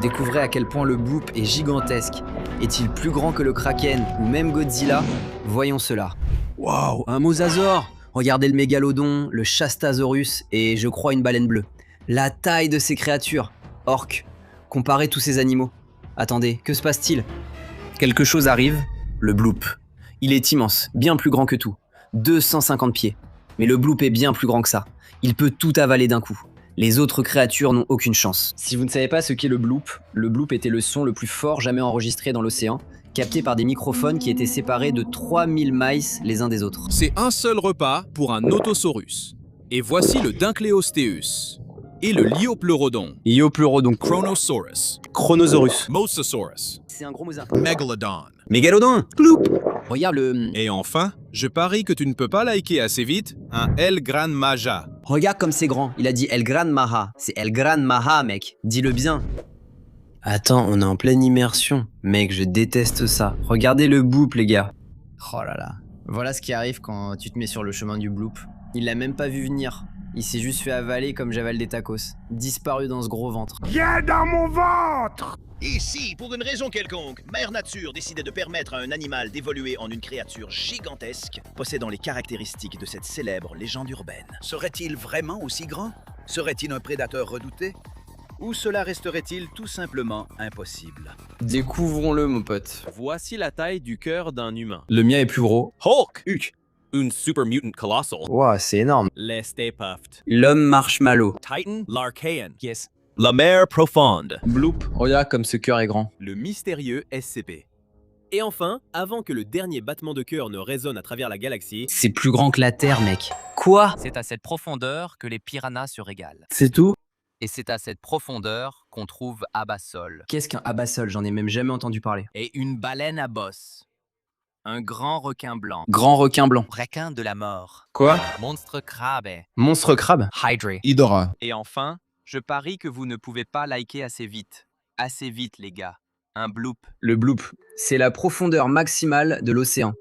Découvrez à quel point le bloop est gigantesque. Est-il plus grand que le Kraken ou même Godzilla? Voyons cela. Waouh, un mosasaure! Regardez le mégalodon, le Chastasaurus et je crois une baleine bleue. La taille de ces créatures. Orques. Comparez tous ces animaux. Attendez, que se passe-t-il? Quelque chose arrive, le bloop. Il est immense, bien plus grand que tout. 250 pieds. Mais le bloop est bien plus grand que ça. Il peut tout avaler d'un coup. Les autres créatures n'ont aucune chance. Si vous ne savez pas ce qu'est le bloop était le son le plus fort jamais enregistré dans l'océan, capté par des microphones qui étaient séparés de 3000 miles les uns des autres. C'est un seul repas pour un Notosaurus. Et voici le Dunkleosteus. Et le Liopleurodon. Liopleurodon. Chronosaurus. Chronosaurus. Mosasaurus. C'est un gros mosaque. Megalodon. Mégalodon. Bloop. Regarde le... Et enfin, je parie que tu ne peux pas liker assez vite un El Gran Maja. Regarde comme c'est grand. Il a dit El Gran Maha. C'est El Gran Maha, mec. Dis-le bien. Attends, on est en pleine immersion. Mec, je déteste ça. Regardez le bloop, les gars. Oh là là. Voilà ce qui arrive quand tu te mets sur le chemin du bloop. Il l'a même pas vu venir. Il s'est juste fait avaler comme j'avale des tacos. Disparu dans ce gros ventre. Viens dans mon ventre! Et si, pour une raison quelconque, Mère Nature décidait de permettre à un animal d'évoluer en une créature gigantesque, possédant les caractéristiques de cette célèbre légende urbaine? Serait-il vraiment aussi grand? Serait-il un prédateur redouté? Ou cela resterait-il tout simplement impossible? Découvrons-le, mon pote. Voici la taille du cœur d'un humain. Le mien est plus gros. Hulk! Un super mutant colossal. Wow, c'est énorme. Les Stay Puffed. L'homme marshmallow. Titan l'Archaean. Yes. La mer profonde. Bloop. Regarde comme ce cœur est grand. Le mystérieux SCP. Et enfin, avant que le dernier battement de cœur ne résonne à travers la galaxie, C'est plus grand que la Terre, mec. Quoi? C'est à cette profondeur que les piranhas se régalent. C'est tout? Et c'est à cette profondeur qu'on trouve Abassol. Qu'est-ce qu'un abassol? J'en ai même jamais entendu parler. Et une baleine à bosse. Un grand requin blanc. Grand requin blanc. Requin de la mort. Quoi? Monstre crabe. Monstre crabe? Hydra. Hydra. Et enfin, je parie que vous ne pouvez pas liker assez vite. Assez vite, les gars. Un bloop. Le bloop, c'est la profondeur maximale de l'océan.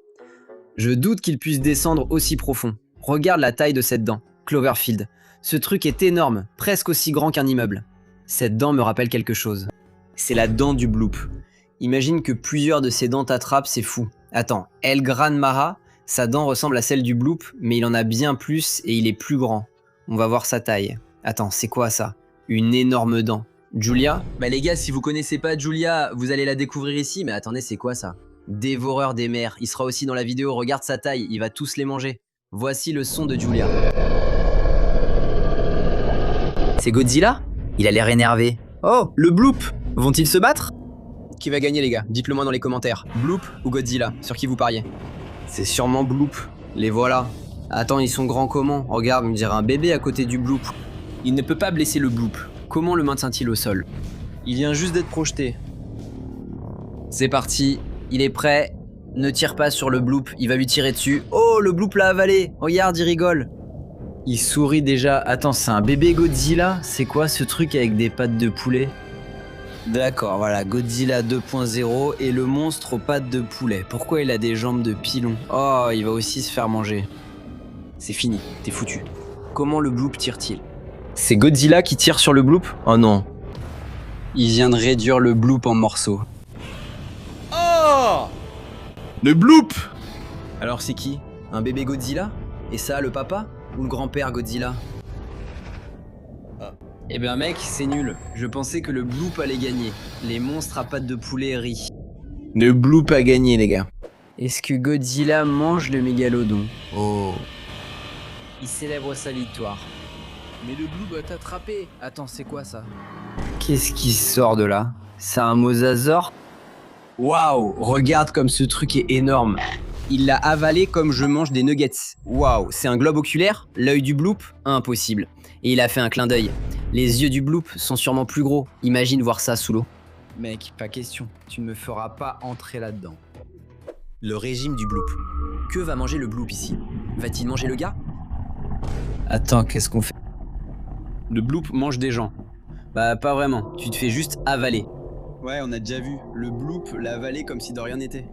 Je doute qu'il puisse descendre aussi profond. Regarde la taille de cette dent. Cloverfield. Ce truc est énorme, presque aussi grand qu'un immeuble. Cette dent me rappelle quelque chose. C'est la dent du bloop. Imagine que plusieurs de ces dents t'attrapent, c'est fou. Attends, El Gran Maha, sa dent ressemble à celle du bloop, mais il en a bien plus et il est plus grand. On va voir sa taille. Attends, c'est quoi ça? Une énorme dent. Julia? Bah les gars, si vous connaissez pas Julia, vous allez la découvrir ici, mais attendez, c'est quoi ça? Dévoreur des mers, il sera aussi dans la vidéo, regarde sa taille, il va tous les manger. Voici le son de Julia. C'est Godzilla? Il a l'air énervé. Oh, le bloop! Vont-ils se battre? Qui va gagner les gars? Dites-le moi dans les commentaires. Bloop ou Godzilla? Sur qui vous pariez? C'est sûrement Bloop. Les voilà. Attends, ils sont grands comment? Regarde, on dirait un bébé à côté du Bloop. Il ne peut pas blesser le Bloop. Comment le maintient-il au sol? Il vient juste d'être projeté. C'est parti. Il est prêt. Ne tire pas sur le Bloop, il va lui tirer dessus. Oh, le Bloop l'a avalé. Regarde, il rigole. Il sourit déjà. Attends, c'est un bébé Godzilla? C'est quoi ce truc avec des pattes de poulet? D'accord, voilà, Godzilla 2.0 et le monstre aux pattes de poulet. Pourquoi il a des jambes de pilon? Oh, il va aussi se faire manger. C'est fini, t'es foutu. Comment le bloop tire-t-il? C'est Godzilla qui tire sur le bloop? Oh non. Il vient de réduire le bloop en morceaux. Oh! Le bloop! Alors c'est qui? Un bébé Godzilla? Et ça, le papa? Ou le grand-père Godzilla? Eh ben mec, c'est nul. Je pensais que le bloop allait gagner. Les monstres à pattes de poulet rient. Le bloop a gagné les gars. Est-ce que Godzilla mange le mégalodon? Oh. Il célèbre sa victoire. Mais le bloop va t'attraper. Attends, c'est quoi ça? Qu'est-ce qui sort de là? C'est un mosasaure? Waouh, regarde comme ce truc est énorme. Il l'a avalé comme je mange des nuggets. Waouh, c'est un globe oculaire? L'œil du bloop? Impossible. Et il a fait un clin d'œil. Les yeux du bloop sont sûrement plus gros. Imagine voir ça sous l'eau. Mec, pas question. Tu ne me feras pas entrer là-dedans. Le régime du bloop. Que va manger le bloop ici? Va-t-il manger le gars? Attends, qu'est-ce qu'on fait? Le bloop mange des gens. Bah pas vraiment, tu te fais juste avaler. Ouais, on a déjà vu. Le bloop l'a avalé comme si de rien n'était.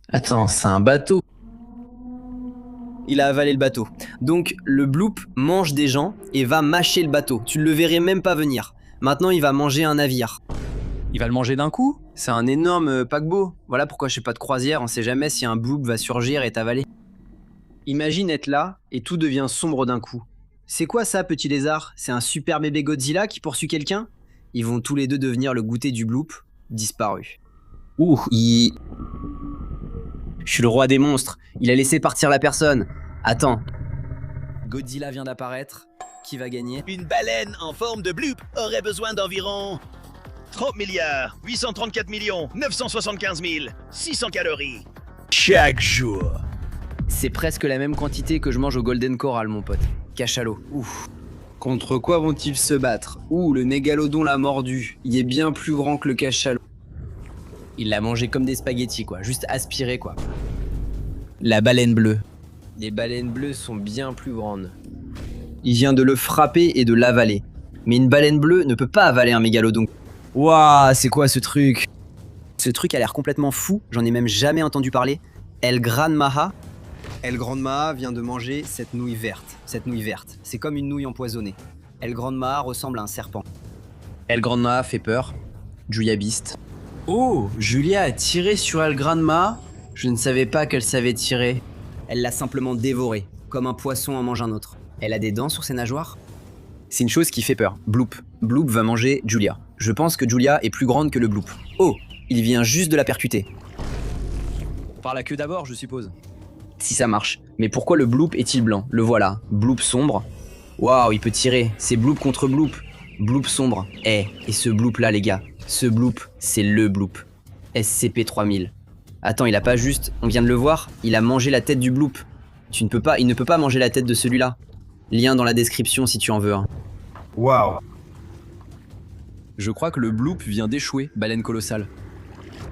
Attends, c'est un bateau. Il a avalé le bateau. Donc le bloop mange des gens et va mâcher le bateau. Tu ne le verrais même pas venir. Maintenant il va manger un navire. Il va le manger d'un coup? C'est un énorme paquebot. Voilà pourquoi je fais pas de croisière, on sait jamais si un bloop va surgir et t'avaler. Imagine être là et tout devient sombre d'un coup. C'est quoi ça, petit lézard? C'est un super bébé Godzilla qui poursuit quelqu'un? Ils vont tous les deux devenir le goûter du bloop, disparu. Je suis le roi des monstres, il a laissé partir la personne. Attends. Godzilla vient d'apparaître. Qui va gagner? Une baleine en forme de bloop aurait besoin d'environ 30 milliards 834 millions 975 600 calories chaque jour. C'est presque la même quantité que je mange au Golden Corral, mon pote. Cachalot. Ouf. Contre quoi vont-ils se battre? Le mégalodon l'a mordu. Il est bien plus grand que le cachalot. Il l'a mangé comme des spaghettis, quoi. Juste aspiré, quoi. La baleine bleue. Les baleines bleues sont bien plus grandes. Il vient de le frapper et de l'avaler. Mais une baleine bleue ne peut pas avaler un mégalodon. Waouh, c'est quoi ce truc? Ce truc a l'air complètement fou, j'en ai même jamais entendu parler. El Gran Maha. El Gran Maha vient de manger cette nouille verte. C'est comme une nouille empoisonnée. El Gran Maha ressemble à un serpent. El Gran Maha fait peur. Julia Beast. Oh, Julia a tiré sur El Gran Maha? Je ne savais pas qu'elle savait tirer. Elle l'a simplement dévoré, comme un poisson en mange un autre. Elle a des dents sur ses nageoires? C'est une chose qui fait peur. Bloop. Bloop va manger Julia. Je pense que Julia est plus grande que le Bloop. Oh, il vient juste de la percuter. Par la queue d'abord, je suppose. Si ça marche. Mais pourquoi le Bloop est-il blanc? Le voilà. Bloop sombre. Waouh, il peut tirer. C'est Bloop contre Bloop. Bloop sombre. Et ce Bloop là, les gars. Ce Bloop, c'est le Bloop. SCP-3000. Attends, il a pas juste... On vient de le voir. Il a mangé la tête du Bloop. Il ne peut pas manger la tête de celui-là. Lien dans la description si tu en veux un. Waouh. Je crois que le Bloop vient d'échouer, baleine colossale.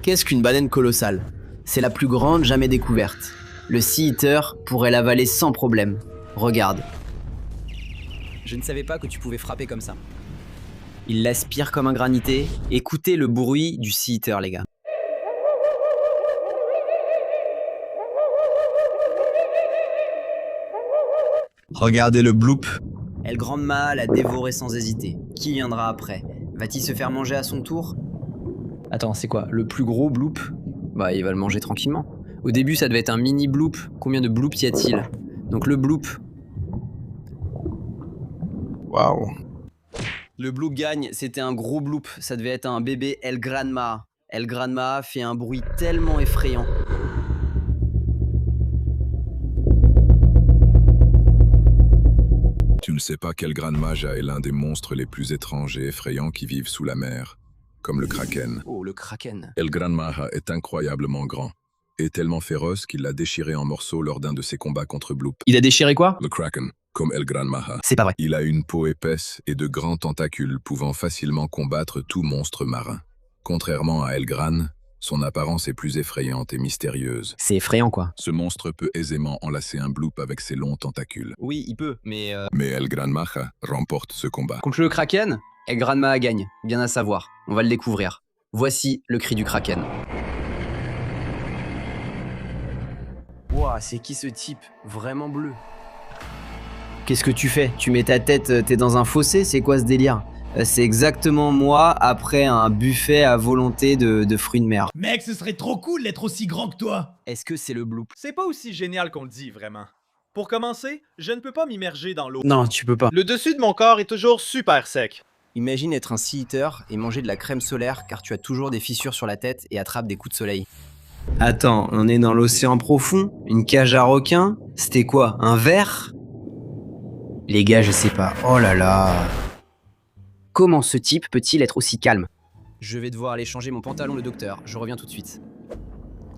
Qu'est-ce qu'une baleine colossale? C'est la plus grande jamais découverte. Le Sea Eater pourrait l'avaler sans problème. Regarde. Je ne savais pas que tu pouvais frapper comme ça. Il l'aspire comme un granité. Écoutez le bruit du Sea Eater, les gars. Regardez le Bloop. El Gran Maha l'a dévoré sans hésiter. Qui viendra après? Va-t-il se faire manger à son tour? Attends, c'est quoi? Le plus gros Bloop? Bah, il va le manger tranquillement. Au début, ça devait être un mini Bloop. Combien de Bloop y a-t-il? Donc le Bloop. Waouh. Le Bloop gagne, c'était un gros Bloop. Ça devait être un bébé El Gran Maha. El Gran Maha fait un bruit tellement effrayant. Tu ne sais pas qu'El Gran Maha est l'un des monstres les plus étranges et effrayants qui vivent sous la mer, comme le Kraken. Oh, le Kraken. El Gran Maha est incroyablement grand et tellement féroce qu'il l'a déchiré en morceaux lors d'un de ses combats contre Bloop. Il a déchiré quoi? Le Kraken, comme El Gran Maha. C'est pas vrai. Il a une peau épaisse et de grands tentacules pouvant facilement combattre tout monstre marin. Contrairement à El Gran, son apparence est plus effrayante et mystérieuse. C'est effrayant quoi. Ce monstre peut aisément enlacer un Bloop avec ses longs tentacules. Oui, il peut, mais... Mais El Gran Maha remporte ce combat. Contre le Kraken, El Gran Maha gagne. Bien à savoir. On va le découvrir. Voici le cri du Kraken. Wouah, c'est qui ce type? Vraiment bleu. Qu'est-ce que tu fais? Tu mets ta tête, t'es dans un fossé? C'est quoi ce délire? C'est exactement moi après un buffet à volonté de fruits de mer. Mec, ce serait trop cool d'être aussi grand que toi. Est-ce que c'est le Bloop? C'est pas aussi génial qu'on le dit, vraiment. Pour commencer, je ne peux pas m'immerger dans l'eau. Non, tu peux pas. Le dessus de mon corps est toujours super sec. Imagine être un Sea Eater et manger de la crème solaire car tu as toujours des fissures sur la tête et attrapes des coups de soleil. Attends, on est dans l'océan profond? Une cage à requins? C'était quoi? Un verre? Les gars, je sais pas. Oh là là. Comment ce type peut-il être aussi calme? Je vais devoir aller changer mon pantalon, le docteur. Je reviens tout de suite.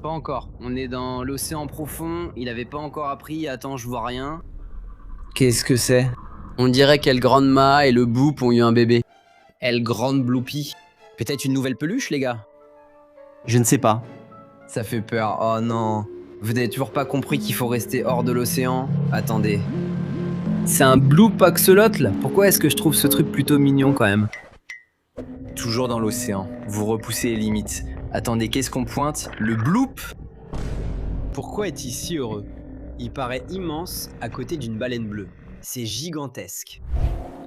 Pas encore. On est dans l'océan profond. Il avait pas encore appris. Attends, je vois rien. Qu'est-ce que c'est? On dirait qu'El Gran Maha et le Bloop ont eu un bébé. El Gran Bloopy. Peut-être une nouvelle peluche, les gars? Je ne sais pas. Ça fait peur. Oh non. Vous n'avez toujours pas compris qu'il faut rester hors de l'océan? Attendez. C'est un Bloop axolotl? Pourquoi est-ce que je trouve ce truc plutôt mignon quand même? Toujours dans l'océan. Vous repoussez les limites. Attendez, qu'est-ce qu'on pointe? Le Bloop? Pourquoi est-il si heureux? Il paraît immense à côté d'une baleine bleue. C'est gigantesque.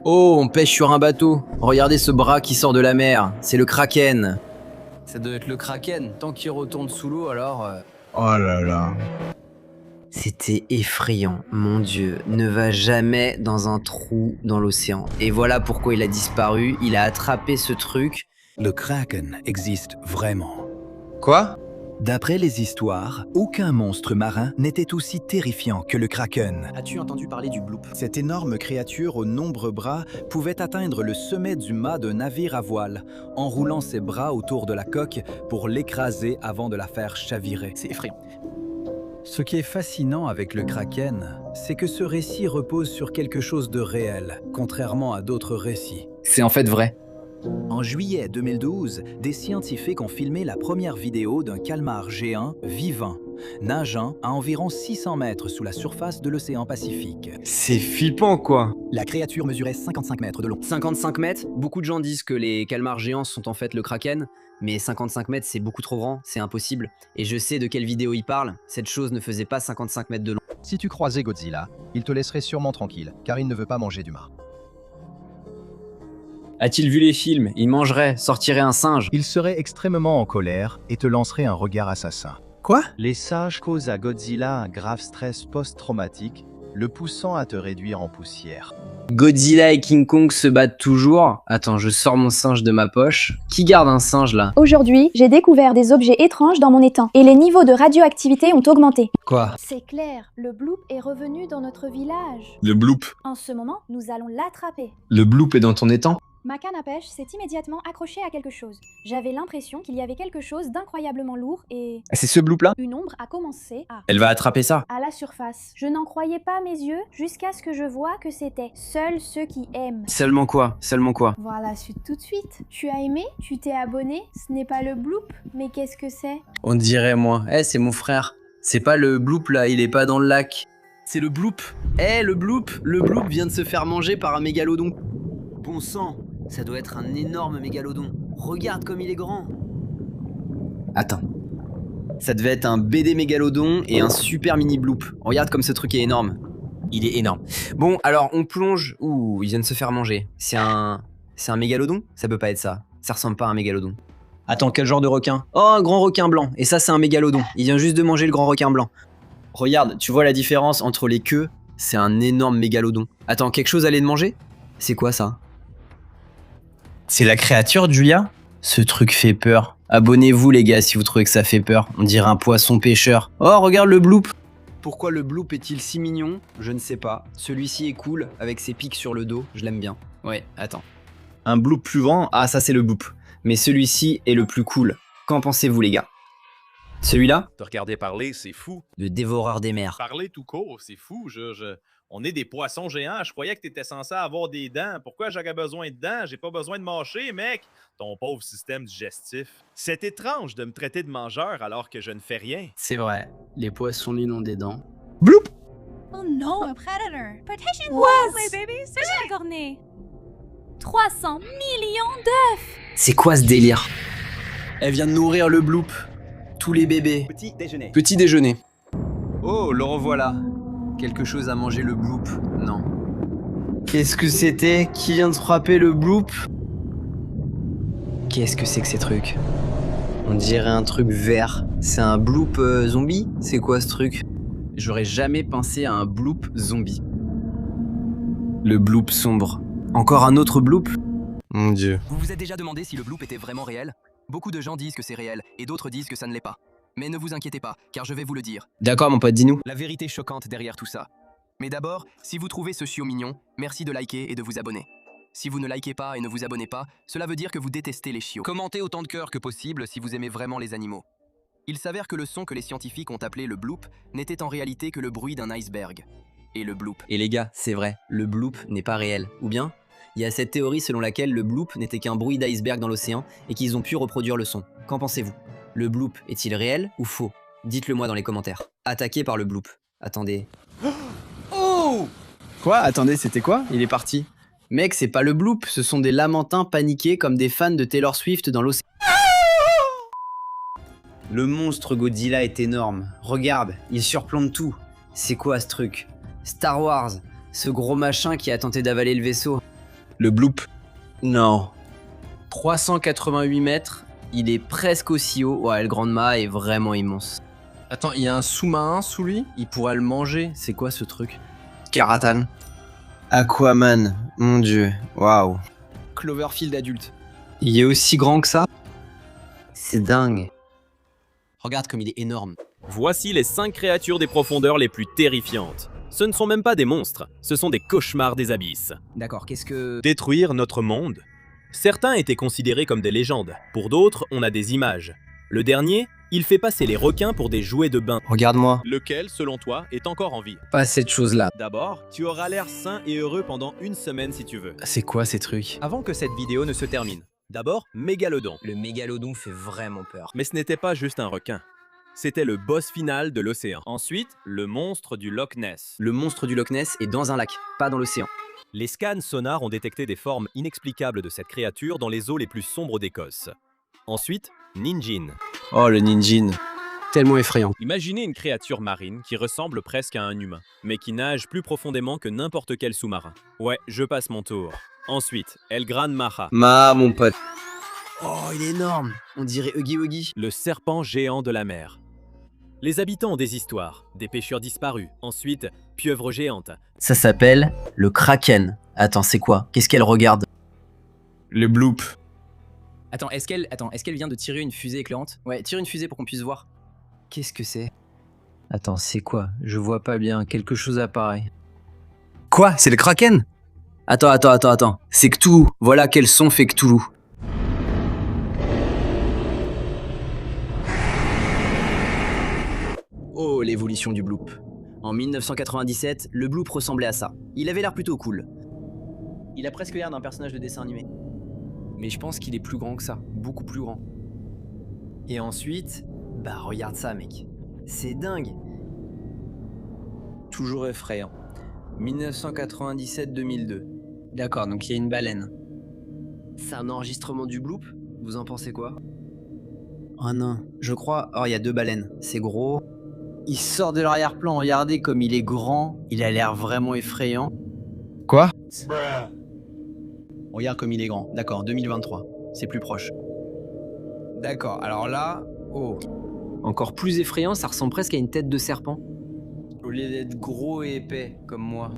Oh, on pêche sur un bateau. Regardez ce bras qui sort de la mer. C'est le Kraken. Ça doit être le Kraken. Tant qu'il retourne sous l'eau, alors... Oh là là. C'était effrayant, mon Dieu. Ne va jamais dans un trou dans l'océan. Et voilà pourquoi il a disparu. Il a attrapé ce truc. Le Kraken existe vraiment. Quoi? D'après les histoires, aucun monstre marin n'était aussi terrifiant que le Kraken. As-tu entendu parler du bloop? Cette énorme créature aux nombreux bras pouvait atteindre le sommet du mât d'un navire à voile, enroulant ses bras autour de la coque pour l'écraser avant de la faire chavirer. C'est effrayant. Ce qui est fascinant avec le Kraken, c'est que ce récit repose sur quelque chose de réel, contrairement à d'autres récits. C'est en fait vrai. En juillet 2012, des scientifiques ont filmé la première vidéo d'un calmar géant vivant, nageant à environ 600 mètres sous la surface de l'océan Pacifique. C'est flippant, quoi. La créature mesurait 55 mètres de long. 55 mètres, beaucoup de gens disent que les calmars géants sont en fait le Kraken, mais 55 mètres c'est beaucoup trop grand, c'est impossible. Et je sais de quelle vidéo il parle, cette chose ne faisait pas 55 mètres de long. Si tu croisais Godzilla, il te laisserait sûrement tranquille, car il ne veut pas manger d'humains. A-t-il vu les films? Il mangerait, sortirait un singe. Il serait extrêmement en colère et te lancerait un regard assassin. Quoi? Les singes causent à Godzilla un grave stress post-traumatique, le poussant à te réduire en poussière. Godzilla et King Kong se battent toujours. Attends, je sors mon singe de ma poche. Qui garde un singe là? Aujourd'hui, j'ai découvert des objets étranges dans mon étang et les niveaux de radioactivité ont augmenté. Quoi? C'est clair, le bloop est revenu dans notre village. Le bloop. En ce moment, nous allons l'attraper. Le bloop est dans ton étang? Ma canne à pêche s'est immédiatement accrochée à quelque chose. J'avais l'impression qu'il y avait quelque chose d'incroyablement lourd et... C'est ce bloop là? Une ombre a commencé à... Elle va attraper ça. À la surface. Je n'en croyais pas mes yeux jusqu'à ce que je vois que c'était seuls ceux qui aiment. Seulement quoi? Seulement quoi? Voir la suite tout de suite. Tu as aimé? Tu t'es abonné? Ce n'est pas le bloop, mais qu'est-ce que c'est? On dirait moi. C'est mon frère. C'est pas le bloop là, il est pas dans le lac. C'est le bloop. Le bloop. Le bloop vient de se faire manger par un mégalodon. Bon sang, ça doit être un énorme mégalodon. Regarde comme il est grand. Attends. Ça devait être un BD mégalodon et un super mini bloop. Regarde comme ce truc est énorme. Il est énorme. Bon, alors on plonge. Ouh, il vient de se faire manger. C'est un mégalodon? Ça peut pas être ça. Ça ressemble pas à un mégalodon. Attends, quel genre de requin? Oh, un grand requin blanc. Et ça, c'est un mégalodon. Il vient juste de manger le grand requin blanc. Regarde, tu vois la différence entre les queues? C'est un énorme mégalodon. Attends, quelque chose allait de manger? C'est quoi ça? C'est la créature, Julia? Ce truc fait peur. Abonnez-vous les gars si vous trouvez que ça fait peur. On dirait un poisson pêcheur. Oh, regarde le bloop. Pourquoi le bloop est-il si mignon? Je ne sais pas. Celui-ci est cool, avec ses pics sur le dos. Je l'aime bien. Ouais, attends. Un bloop plus grand? Ah, ça c'est le bloop. Mais celui-ci est le plus cool. Qu'en pensez-vous les gars? Celui-là? Te regarder parler, c'est fou. Le dévoreur des mers. Parler tout court, c'est fou. On est des poissons géants. Je croyais que t'étais censé avoir des dents. Pourquoi j'aurais besoin de dents? J'ai pas besoin de mâcher, mec. Ton pauvre système digestif. C'est étrange de me traiter de mangeur alors que je ne fais rien. C'est vrai. Les poissons nus ont des dents. Bloop! Oh non, a predator. Protection my babies. C'est une cornée. 300 millions d'œufs. C'est quoi ce délire? Elle vient de nourrir le bloop. Tous les bébés. Petit déjeuner. Petit déjeuner. Oh, le revoilà. Quelque chose à manger le bloop? Non. Qu'est-ce que c'était? Qui vient de frapper le bloop? Qu'est-ce que c'est que ces trucs? On dirait un truc vert. C'est un bloop zombie? C'est quoi ce truc? J'aurais jamais pensé à un bloop zombie. Le bloop sombre. Encore un autre bloop? Mon Dieu. Vous vous êtes déjà demandé si le bloop était vraiment réel? Beaucoup de gens disent que c'est réel et d'autres disent que ça ne l'est pas. Mais ne vous inquiétez pas, car je vais vous le dire. D'accord mon pote, dis-nous. La vérité choquante derrière tout ça. Mais d'abord, si vous trouvez ce chiot mignon, merci de liker et de vous abonner. Si vous ne likez pas et ne vous abonnez pas, cela veut dire que vous détestez les chiots. Commentez autant de cœurs que possible si vous aimez vraiment les animaux. Il s'avère que le son que les scientifiques ont appelé le bloop n'était en réalité que le bruit d'un iceberg. Et le bloop. Et les gars, c'est vrai, le bloop n'est pas réel. Ou bien, il y a cette théorie selon laquelle le bloop n'était qu'un bruit d'iceberg dans l'océan et qu'ils ont pu reproduire le son. Qu'en pensez-vous? Le bloop est-il réel ou faux? Dites-le moi dans les commentaires. Attaqué par le bloop. Attendez. Oh! Quoi? Attendez, c'était quoi? Il est parti. Mec, c'est pas le bloop, ce sont des lamentins paniqués comme des fans de Taylor Swift dans l'océan. Le monstre Godzilla est énorme. Regarde, il surplombe tout. C'est quoi ce truc? Star Wars, ce gros machin qui a tenté d'avaler le vaisseau. Le bloop. Non. 388 mètres, Il est presque aussi haut. Ouais, le Grand Ma est vraiment immense. Attends, il y a un sous-marin sous lui? Il pourrait le manger. C'est quoi ce truc? Karatan. Aquaman. Mon dieu. Waouh. Cloverfield adulte. Il est aussi grand que ça? C'est dingue. Regarde comme il est énorme. Voici les 5 créatures des profondeurs les plus terrifiantes. Ce ne sont même pas des monstres, ce sont des cauchemars des abysses. D'accord, qu'est-ce que... Détruire notre monde? Certains étaient considérés comme des légendes, pour d'autres, on a des images. Le dernier, il fait passer les requins pour des jouets de bain. Regarde-moi. Lequel, selon toi, est encore en vie? Pas cette chose-là. D'abord, tu auras l'air sain et heureux pendant 1 semaine si tu veux. C'est quoi ces trucs? Avant que cette vidéo ne se termine. D'abord, Mégalodon. Le mégalodon fait vraiment peur. Mais ce n'était pas juste un requin. C'était le boss final de l'océan. Ensuite, le monstre du Loch Ness. Le monstre du Loch Ness est dans un lac, pas dans l'océan. Les scans sonars ont détecté des formes inexplicables de cette créature dans les eaux les plus sombres d'Écosse. Ensuite, Ninjin. Oh, le Ninjin. Tellement effrayant. Imaginez une créature marine qui ressemble presque à un humain, mais qui nage plus profondément que n'importe quel sous-marin. Ouais, je passe mon tour. Ensuite, Elgran Maha. Mon pote. Oh, il est énorme. On dirait Huggy Wuggy. Le serpent géant de la mer. Les habitants ont des histoires, des pêcheurs disparus, ensuite, pieuvres géantes. Ça s'appelle le Kraken. Attends, c'est quoi? Qu'est-ce qu'elle regarde? Le bloop. Attends, est-ce qu'elle vient de tirer une fusée éclairante? Ouais, tire une fusée pour qu'on puisse voir. Qu'est-ce que c'est? Attends, c'est quoi? Je vois pas bien, quelque chose apparaît. Quoi? C'est le Kraken? Attends. C'est Cthulhu. Voilà quel son fait Cthulhu. Oh, l'évolution du bloop. En 1997, le bloop ressemblait à ça. Il avait l'air plutôt cool. Il a presque l'air d'un personnage de dessin animé. Mais je pense qu'il est plus grand que ça, beaucoup plus grand. Et ensuite, bah regarde ça mec. C'est dingue. Toujours effrayant. 1997-2002. D'accord, donc il y a une baleine. C'est un enregistrement du bloop? Vous en pensez quoi? Oh non, je crois... Oh, il y a 2 baleines. C'est gros. Il sort de l'arrière-plan, regardez comme il est grand. Il a l'air vraiment effrayant. Quoi? Regarde comme il est grand. D'accord, 2023. C'est plus proche. D'accord, alors là... Oh. Encore plus effrayant, ça ressemble presque à une tête de serpent. Au lieu d'être gros et épais, comme moi.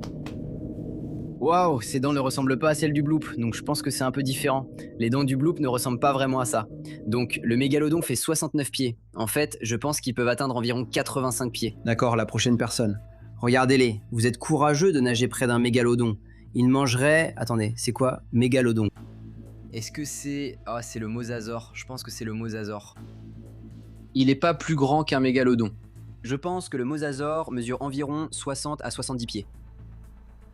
Waouh, ses dents ne ressemblent pas à celles du bloop, donc je pense que c'est un peu différent. Les dents du bloop ne ressemblent pas vraiment à ça. Donc le mégalodon fait 69 pieds. En fait, je pense qu'ils peuvent atteindre environ 85 pieds. D'accord, la prochaine personne. Regardez-les, vous êtes courageux de nager près d'un mégalodon. Il mangerait... Attendez, c'est quoi? Mégalodon. Est-ce que c'est... Ah, c'est le mosasaure. Je pense que c'est le mosasaure. Il est pas plus grand qu'un mégalodon. Je pense que le mosasaure mesure environ 60 à 70 pieds.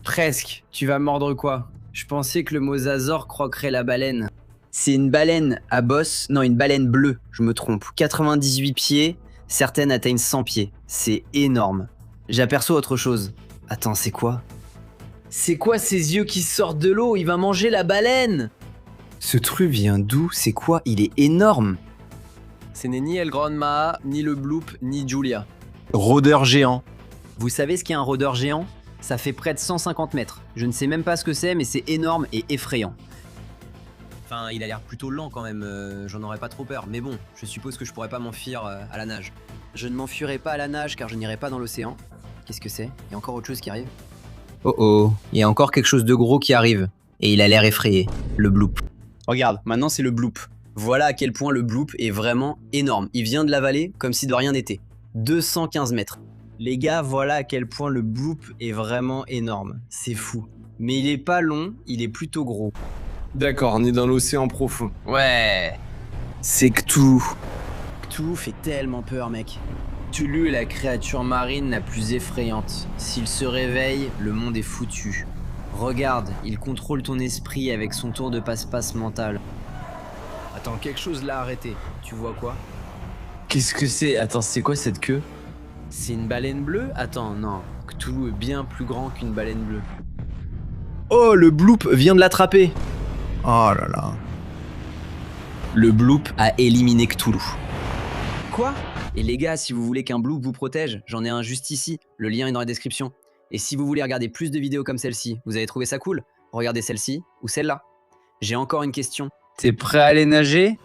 Presque. Tu vas mordre quoi? Je pensais que le mosasaure croquerait la baleine. C'est une baleine à bosse... Non, une baleine bleue, je me trompe. 98 pieds, certaines atteignent 100 pieds. C'est énorme. J'aperçois autre chose. Attends, c'est quoi? C'est quoi ces yeux qui sortent de l'eau? Il va manger la baleine! Ce truc vient d'où? C'est quoi? Il est énorme! Ce n'est ni Elgran Maha, ni le bloop, ni Julia. Rôdeur géant. Vous savez ce qu'est un rôdeur géant? Ça fait près de 150 mètres. Je ne sais même pas ce que c'est, mais c'est énorme et effrayant. Enfin, il a l'air plutôt lent quand même, j'en aurais pas trop peur. Mais bon, je suppose que je pourrais pas m'enfuir à la nage. Je ne m'enfuirai pas à la nage car je n'irai pas dans l'océan. Qu'est-ce que c'est? Il y a encore autre chose qui arrive? Oh oh, il y a encore quelque chose de gros qui arrive. Et il a l'air effrayé, le bloop. Regarde, maintenant c'est le bloop. Voilà à quel point le bloop est vraiment énorme. Il vient de l'avaler comme si de rien n'était. 215 mètres. Les gars, voilà à quel point le bloop est vraiment énorme. C'est fou. Mais il est pas long, il est plutôt gros. D'accord, on est dans l'océan profond. Ouais. C'est Cthulhu. Cthulhu fait tellement peur, mec. Cthulhu est la créature marine la plus effrayante. S'il se réveille, le monde est foutu. Regarde, il contrôle ton esprit avec son tour de passe-passe mental. Attends, quelque chose l'a arrêté. Tu vois quoi? Qu'est-ce que c'est? Attends, c'est quoi cette queue? C'est une baleine bleue? Attends, non. Cthulhu est bien plus grand qu'une baleine bleue. Oh, le bloop vient de l'attraper. Oh là là. Le bloop a éliminé Cthulhu. Quoi? Et les gars, si vous voulez qu'un bloop vous protège, j'en ai un juste ici. Le lien est dans la description. Et si vous voulez regarder plus de vidéos comme celle-ci, vous avez trouvé ça cool? Regardez celle-ci ou celle-là. J'ai encore une question. T'es prêt à aller nager?